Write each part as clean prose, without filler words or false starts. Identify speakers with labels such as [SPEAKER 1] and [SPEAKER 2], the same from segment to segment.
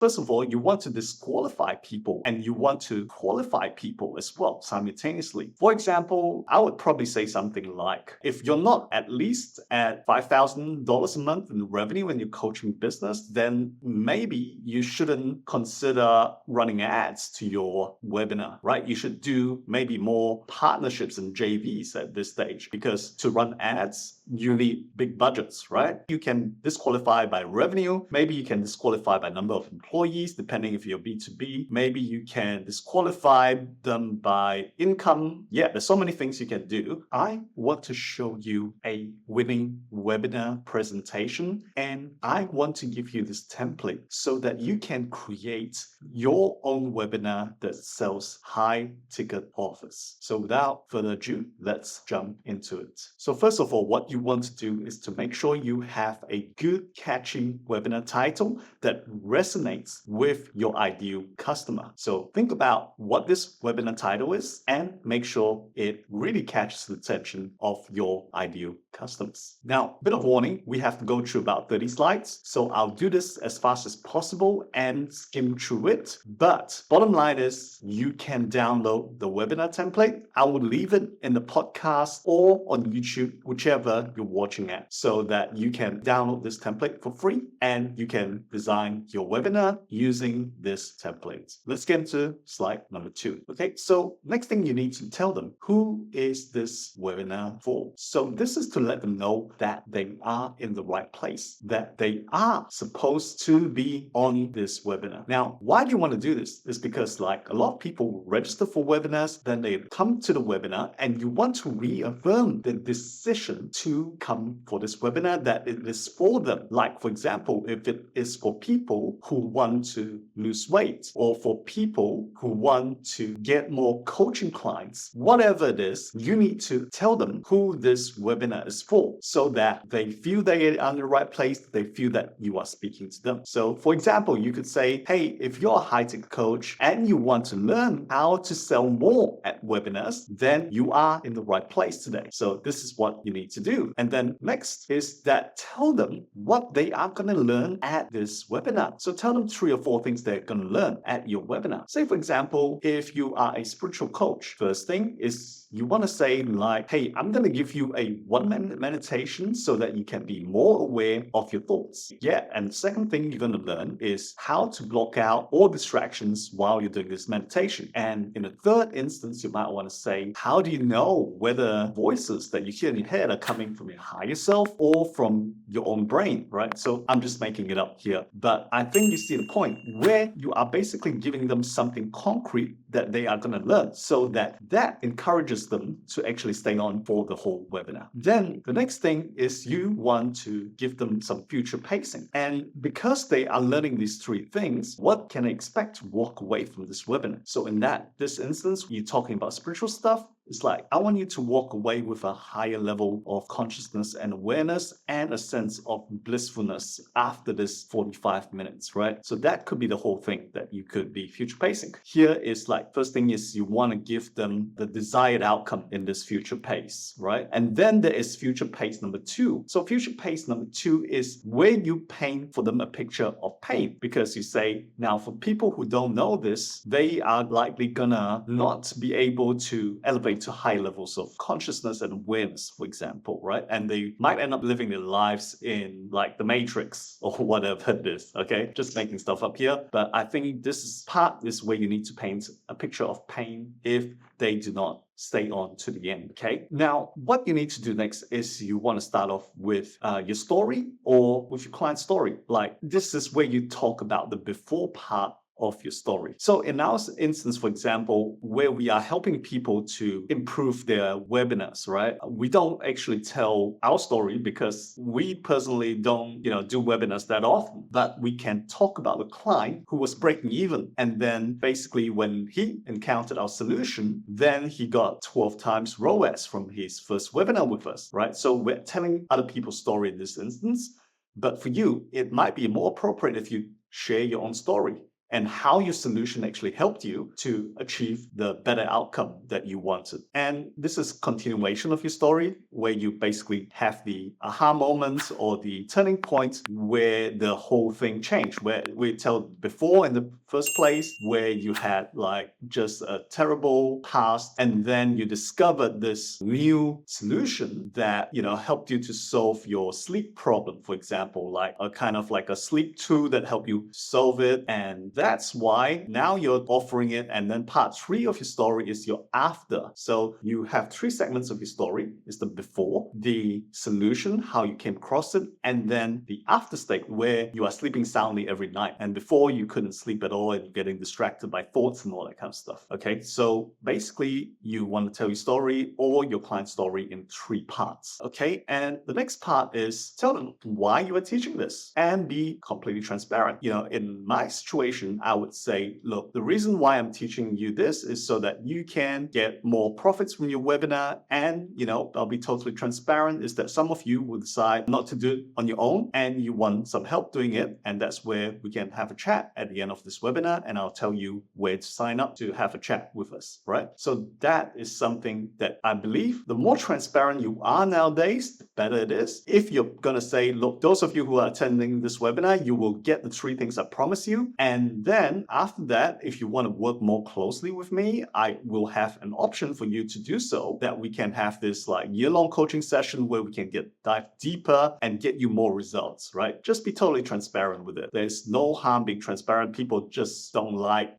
[SPEAKER 1] First of all, you want to disqualify people and you want to qualify people as well simultaneously. For example, I would probably say something like, if you're not at least at $5,000 a month in revenue in your coaching business, then maybe you shouldn't consider running ads to your webinar, right? You should do maybe more partnerships and JVs at this stage, because to run ads, you need big budgets, right? You can disqualify by revenue. Maybe you can disqualify by number of employees, depending if you're B2B. Maybe you can disqualify them by income. Yeah, there's so many things you can do. I want to show you a winning webinar presentation, and I want to give you this template so that you can create your own webinar that sells high ticket offers. So without further ado, let's jump into it. So first of all, what you want to do is to make sure you have a good, catchy webinar title that resonates with your ideal customer. So think about what this webinar title is and make sure it really catches the attention of your ideal customers. Now, bit of warning, we have to go through about 30 slides. So I'll do this as fast as possible and skim through it. But bottom line is you can download the webinar template. I will leave it in the podcast or on YouTube, whichever you're watching at, so that you can download this template for free and you can design your webinar using this template. Let's get into slide number 2. Okay, so next thing you need to tell them, who is this webinar for? So this is to let them know that they are in the right place, that they are supposed to be on this webinar. Now, why do you want to do this? It's because like a lot of people register for webinars, then they come to the webinar and you want to reaffirm the decision to come for this webinar, that it is for them. Like, for example, if it is for people who want to lose weight or for people who want to get more coaching clients, whatever it is, you need to tell them who this webinar is for so that they feel they are in the right place, they feel that you are speaking to them. So for example, you could say, hey, if you're a high-tech coach and you want to learn how to sell more at webinars, then you are in the right place today. So this is what you need to do. And then next is that tell them what they are going to learn at this webinar. So tell them 3 or 4 things they're going to learn at your webinar. Say, for example, if you are a spiritual coach, first thing is you want to say like, hey, I'm going to give you a 1-minute meditation so that you can be more aware of your thoughts. Yeah, and the second thing you're going to learn is how to block out all distractions while you're doing this meditation. And in the third instance, you might want to say, how do you know whether voices that you hear in your head are coming from your higher self or from your own brain, right? So I'm just making it up here. But I think you see the point where you are basically giving them something concrete that they are going to learn so that encourages them to actually stay on for the whole webinar. Then the next thing is you want to give them some future pacing. And because they are learning these 3 things, what can they expect to walk away from this webinar? So in this instance, you're talking about spiritual stuff. It's like, I want you to walk away with a higher level of consciousness and awareness and a sense of blissfulness after this 45 minutes, right? So that could be the whole thing that you could be future pacing. Here is like, first thing is you want to give them the desired outcome in this future pace, right? And then there is future pace number 2. So future pace number 2 is where you paint for them a picture of pain, because you say, now for people who don't know this, they are likely gonna not be able to elevate to high levels of consciousness and awareness, for example, right? And they might end up living their lives in like the Matrix or whatever it is, okay? Just making stuff up here. But I think this is where you need to paint a picture of pain if they do not stay on to the end, okay? Now, what you need to do next is you want to start off with your story or with your client's story. Like, this is where you talk about the before part of your story. So in our instance, for example, where we are helping people to improve their webinars, right? We don't actually tell our story because we personally don't, do webinars that often, but we can talk about the client who was breaking even. And then basically when he encountered our solution, then he got 12 times ROAS from his first webinar with us, right? So we're telling other people's story in this instance, but for you, it might be more appropriate if you share your own story. and how your solution actually helped you to achieve the better outcome that you wanted. And this is continuation of your story where you basically have the aha moments or the turning points where the whole thing changed, where we tell before in the first place where you had like just a terrible past and then you discovered this new solution that, helped you to solve your sleep problem, for example, like a kind of like a sleep tool that helped you solve it. And that's why now you're offering it. And then part 3 of your story is your after. So you have 3 segments of your story. It's the before, the solution, how you came across it, and then the after state where you are sleeping soundly every night. And before you couldn't sleep at all and you're getting distracted by thoughts and all that kind of stuff. Okay, so basically you want to tell your story or your client's story in 3 parts. Okay, and the next part is tell them why you are teaching this and be completely transparent. In my situation, I would say, look, the reason why I'm teaching you this is so that you can get more profits from your webinar. And, I'll be totally transparent is that some of you will decide not to do it on your own and you want some help doing it. And that's where we can have a chat at the end of this webinar and I'll tell you where to sign up to have a chat with us, right? So that is something that I believe the more transparent you are nowadays, the better it is. If you're going to say, look, those of you who are attending this webinar, you will get the 3 things I promise you. And then after that, if you want to work more closely with me, I will have an option for you to do so, that we can have this like year-long coaching session where we can dive deeper and get you more results, right? Just be totally transparent with it. There's no harm being transparent. People just don't like,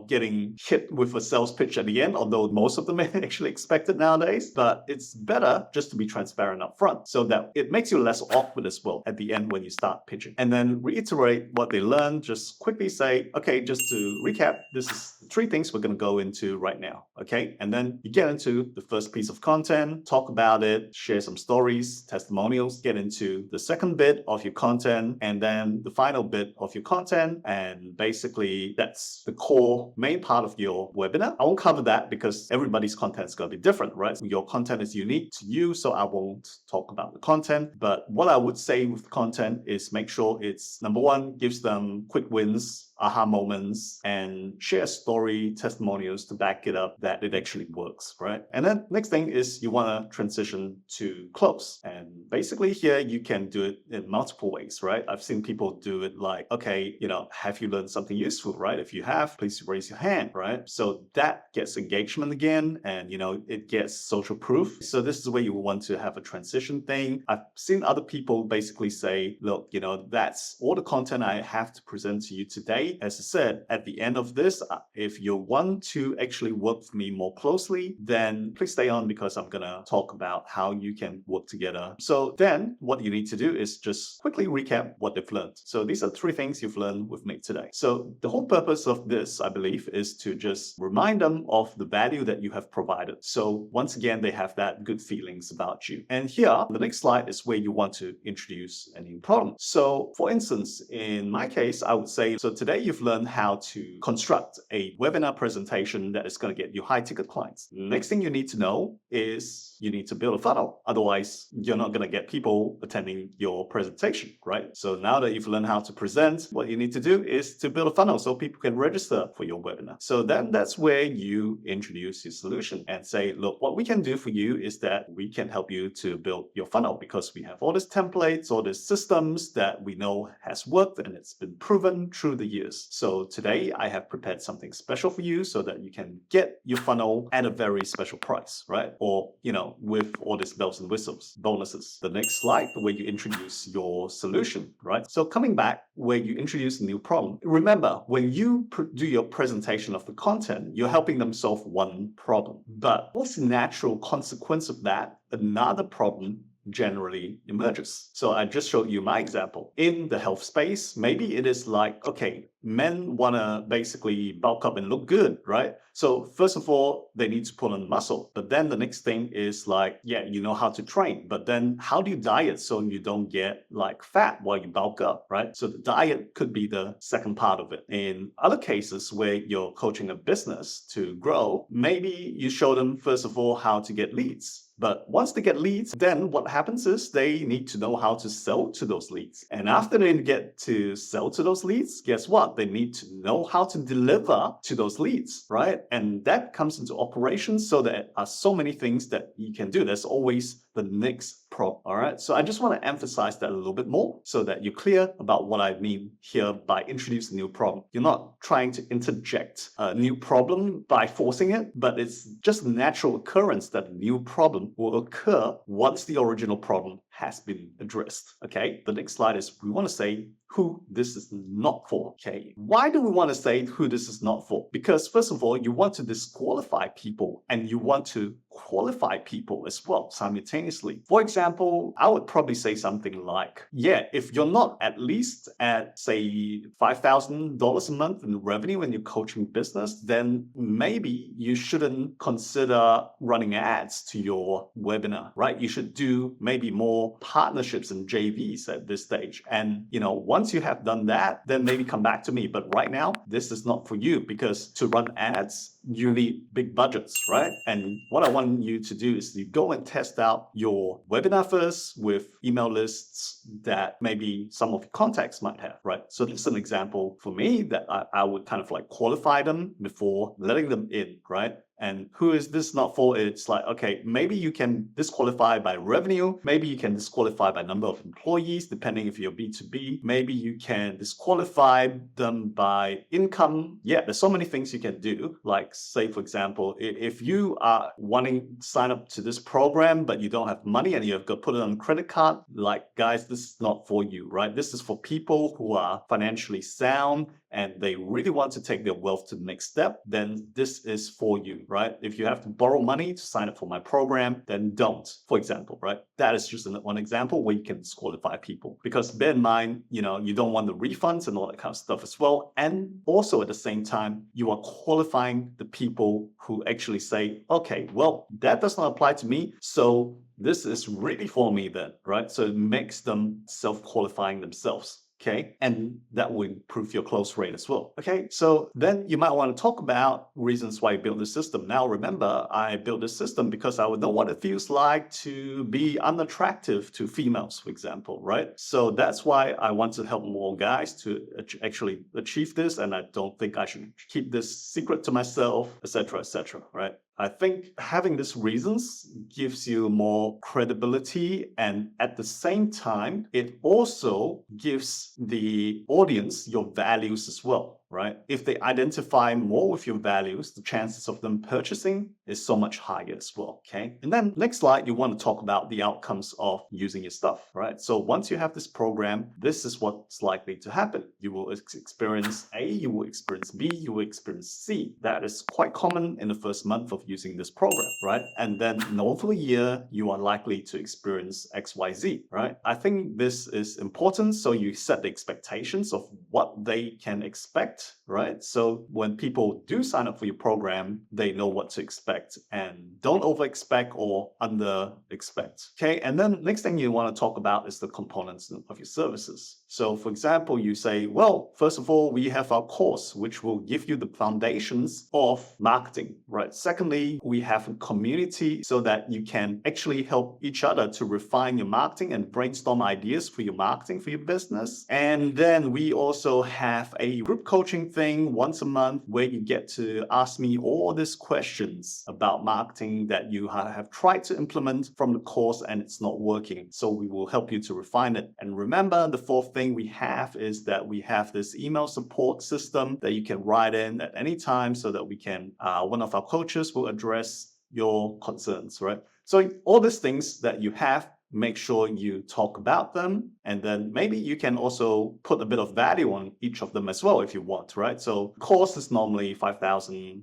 [SPEAKER 1] getting hit with a sales pitch at the end, although most of them actually expect it nowadays. But it's better just to be transparent up front so that it makes you less awkward as well at the end when you start pitching. And then reiterate what they learned. Just quickly say, okay, just to recap, this is 3 things we're going to go into right now. Okay. And then you get into the first piece of content, talk about it, share some stories, testimonials, get into the second bit of your content, and then the final bit of your content. And basically that's the core main part of your webinar. I won't cover that because everybody's content is going to be different, right? Your content is unique to you, so I won't talk about the content. But what I would say with content is make sure it's number 1, gives them quick wins, aha moments, and share story testimonials to back it up that it actually works, right? And then next thing is you want to transition to close. And basically here you can do it in multiple ways, right? I've seen people do it like, okay, have you learned something useful, right? If you have, please raise your hand, right? So that gets engagement again, and it gets social proof. So this is where you want to have a transition thing. I've seen other people basically say, look, that's all the content I have to present to you today. As I said, at the end of this, if you want to actually work with me more closely, then please stay on because I'm going to talk about how you can work together. So then what you need to do is just quickly recap what they've learned. So these are 3 things you've learned with me today. So the whole purpose of this, I believe, is to just remind them of the value that you have provided. So once again, they have that good feelings about you. And here, the next slide is where you want to introduce a new problem. So for instance, in my case, I would say, so today you've learned how to construct a webinar presentation that is going to get you high ticket clients. Next thing you need to know is you need to build a funnel. Otherwise, you're not going to get people attending your presentation, right? So now that you've learned how to present, what you need to do is to build a funnel so people can register for your webinar. So then that's where you introduce your solution and say, look, what we can do for you is that we can help you to build your funnel because we have all these templates, all these systems that we know has worked and it's been proven through the years. So today I have prepared something special for you so that you can get your funnel at a very special price, right? Or, with all these bells and whistles, bonuses. The next slide where you introduce your solution, right? So coming back where you introduce a new problem, remember when you do your presentation of the content, you're helping them solve one problem. But what's the natural consequence of that? Another problem generally emerges. So I just showed you my example. In the health space, maybe it is like, okay, men want to basically bulk up and look good, right? So first of all, they need to put on muscle. But then the next thing is like, yeah, you know how to train. But then how do you diet so you don't get like fat while you bulk up, right? So the diet could be the second part of it. In other cases where you're coaching a business to grow, maybe you show them, first of all, how to get leads. But once they get leads, then what happens is they need to know how to sell to those leads. And after they get to sell to those leads, guess what? They need to know how to deliver to those leads, right? And that comes into operations. So there are so many things that you can do. There's always the next problem, all right? So I just want to emphasize that a little bit more so that you're clear about what I mean here by introducing a new problem. You're not trying to interject a new problem by forcing it, but it's just a natural occurrence that a new problem will occur once the original problem has been addressed, okay? The next slide is we want to say who this is not for, okay? Why do we want to say who this is not for? Because first of all, you want to disqualify people and you want to qualify people as well simultaneously. For example, I would probably say something like, yeah, if you're not at least at say $5,000 a month in revenue in your coaching business, then maybe you shouldn't consider running ads to your webinar, right? You should do maybe more partnerships and JVs at this stage. And once you have done that, then maybe come back to me. But right now, this is not for you because to run ads, you need big budgets, right? And what I want you to do is you go and test out your webinar first with email lists that maybe some of your contacts might have, right? So this is an example for me that I would kind of like qualify them before letting them in, right? And who is this not for? It's like, okay, maybe you can disqualify by revenue. Maybe you can disqualify by number of employees, depending if you're B2B. Maybe you can disqualify them by income. Yeah, there's so many things you can do. Like say, for example, if you are wanting to sign up to this program, but you don't have money and you have got to put it on a credit card, like guys, this is not for you, right? This is for people who are financially sound and they really want to take their wealth to the next step, then this is for you, right? If you have to borrow money to sign up for my program, then don't, for example, right? That is just one example where you can disqualify people. Because bear in mind, you don't want the refunds and all that kind of stuff as well. And also at the same time, you are qualifying the people who actually say, okay, well, that does not apply to me. So this is really for me then, right? So it makes them self-qualifying themselves. Okay, and that will improve your close rate as well. Okay, so then you might want to talk about reasons why you built this system. Now, remember, I built this system because I would know what it feels like to be unattractive to females, for example, right? So that's why I want to help more guys to actually achieve this, and I don't think I should keep this secret to myself, etc., right? I think having these reasons gives you more credibility, and at the same time, it also gives the audience your values as well, right? If they identify more with your values, the chances of them purchasing is so much higher as well, okay? And then next slide, you want to talk about the outcomes of using your stuff, right? So once you have this program, this is what's likely to happen. You will experience A, you will experience B, you will experience C. That is quite common in the first month of using this program, right? And then over a year, you are likely to experience XYZ, right? I think this is important. So you set the expectations of what they can expect, right? So when people do sign up for your program, they know what to expect and don't over expect or under expect. Okay. And then next thing you want to talk about is the components of your services. So for example, you say, well, first of all, we have our course, which will give you the foundations of marketing, right? Secondly, we have a community so that you can actually help each other to refine your marketing and brainstorm ideas for your marketing, for your business. And then we also have a group coaching thing once a month where you get to ask me all these questions about marketing that you have tried to implement from the course and it's not working. So we will help you to refine it. And remember, the fourth thing we have is that we have this email support system that you can write in at any time so that we can, one of our coaches will address your concerns, right? So all these things that you have, make sure you talk about them. And then maybe you can also put a bit of value on each of them as well if you want, right? So course is normally 5,000.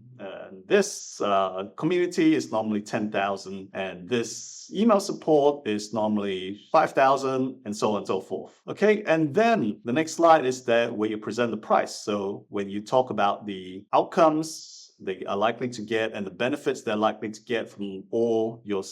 [SPEAKER 1] This community is normally 10,000. And this email support is normally 5,000 and so on and so forth. Okay. And then the next slide is that where you present the price. So when you talk about the outcomes, they are likely to get and the benefits they're likely to get from all your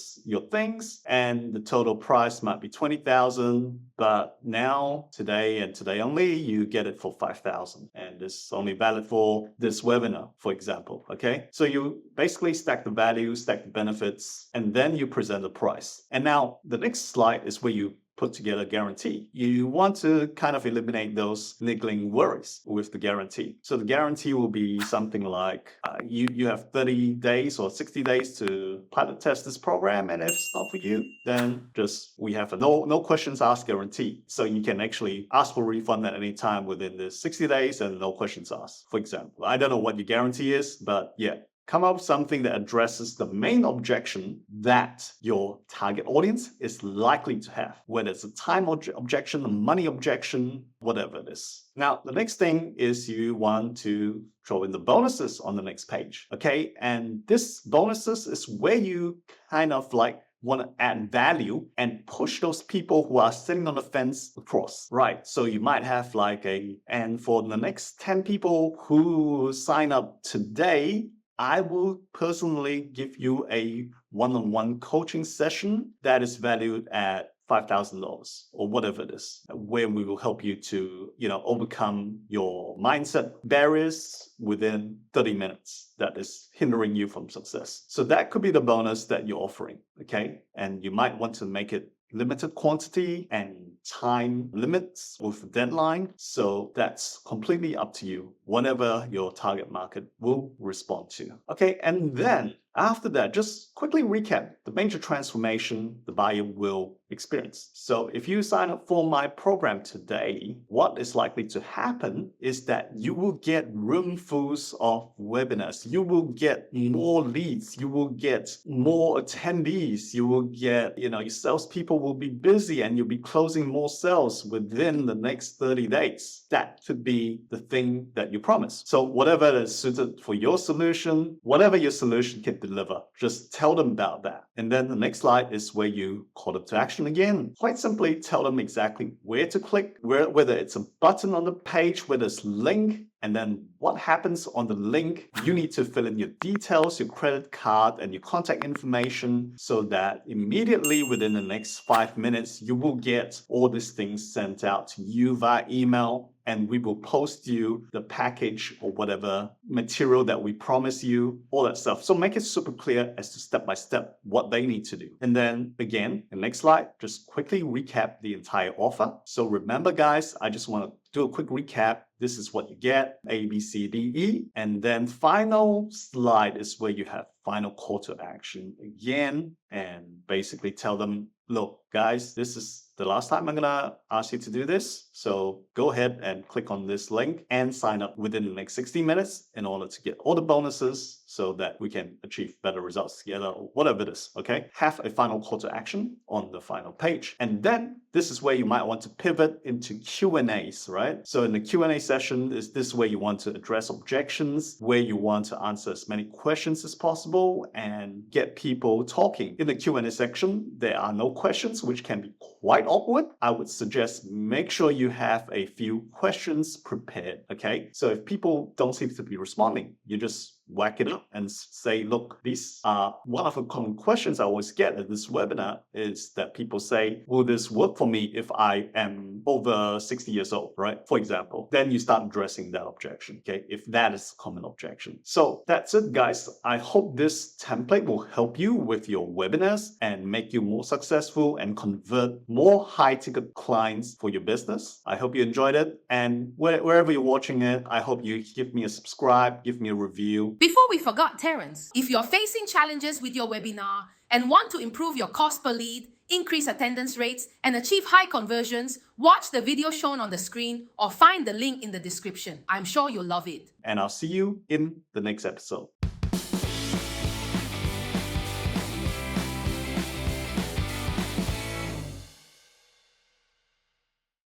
[SPEAKER 1] things. And the total price might be 20,000, but now, today and today only, you get it for 5,000. And this is only valid for this webinar, for example, okay? So you basically stack the value, stack the benefits, and then you present the price. And now the next slide is where you put together a guarantee. You want to kind of eliminate those niggling worries with the guarantee. So the guarantee will be something like you have 30 days or 60 days to pilot test this program, and if it's not for you, then we have a no questions asked guarantee. So you can actually ask for refund at any time within the 60 days and no questions asked, for example. I don't know what your guarantee is, but yeah. Come up with something that addresses the main objection that your target audience is likely to have, whether it's a time objection, a money objection, whatever it is. Now, the next thing is you want to throw in the bonuses on the next page, okay? And this bonuses is where you kind of like want to add value and push those people who are sitting on the fence across, right? So you might have and for the next 10 people who sign up today, I will personally give you a one-on-one coaching session that is valued at $5,000 or whatever it is, where we will help you to, overcome your mindset barriers within 30 minutes that is hindering you from success. So that could be the bonus that you're offering, okay? And you might want to make it limited quantity and time limits with a deadline. So that's completely up to you, whatever your target market will respond to. Okay, and then after that, just quickly recap the major transformation the buyer will experience. So if you sign up for my program today, what is likely to happen is that you will get roomfuls of webinars. You will get more leads. You will get more attendees. You will get, your salespeople will be busy and you'll be closing more sales within the next 30 days. That could be the thing that you promise. So whatever is suited for your solution, whatever your solution can deliver, just tell them about that. And then the next slide is where you call them to action again. Quite simply, tell them exactly where to click, whether it's a button on the page, whether it's a link, and then what happens on the link. You need to fill in your details, your credit card, and your contact information so that immediately within the next 5 minutes, you will get all these things sent out to you via email. And we will post you the package or whatever material that we promise you, all that stuff. So make it super clear as to step by step what they need to do. And then again, the next slide, just quickly recap the entire offer. So remember guys, I just want to do a quick recap. This is what you get, A, B, C, D, E. And then final slide is where you have final call to action again. And basically tell them, look, guys, this is the last time I'm gonna ask you to do this. So go ahead and click on this link and sign up within the next 60 minutes in order to get all the bonuses so that we can achieve better results together or whatever it is, okay? Have a final call to action on the final page. And then this is where you might want to pivot into Q&As, right? So in the Q&A session, is this where you want to address objections, where you want to answer as many questions as possible and get people talking. In the Q&A section, there are no questions, which can be quite awkward. I would suggest make sure you have a few questions prepared, okay? So if people don't seem to be responding, you just whack it up and say, look, these are one of the common questions I always get at this webinar is that people say, will this work for me if I am over 60 years old, right? For example, then you start addressing that objection, okay? If that is a common objection. So that's it, guys. I hope this template will help you with your webinars and make you more successful and convert more high-ticket clients for your business. I hope you enjoyed it. And wherever you're watching it, I hope you give me a subscribe, give me a review.
[SPEAKER 2] Before we forgot, Terence, if you're facing challenges with your webinar and want to improve your cost per lead, increase attendance rates, and achieve high conversions, watch the video shown on the screen or find the link in the description. I'm sure you'll love it.
[SPEAKER 1] And I'll see you in the next episode.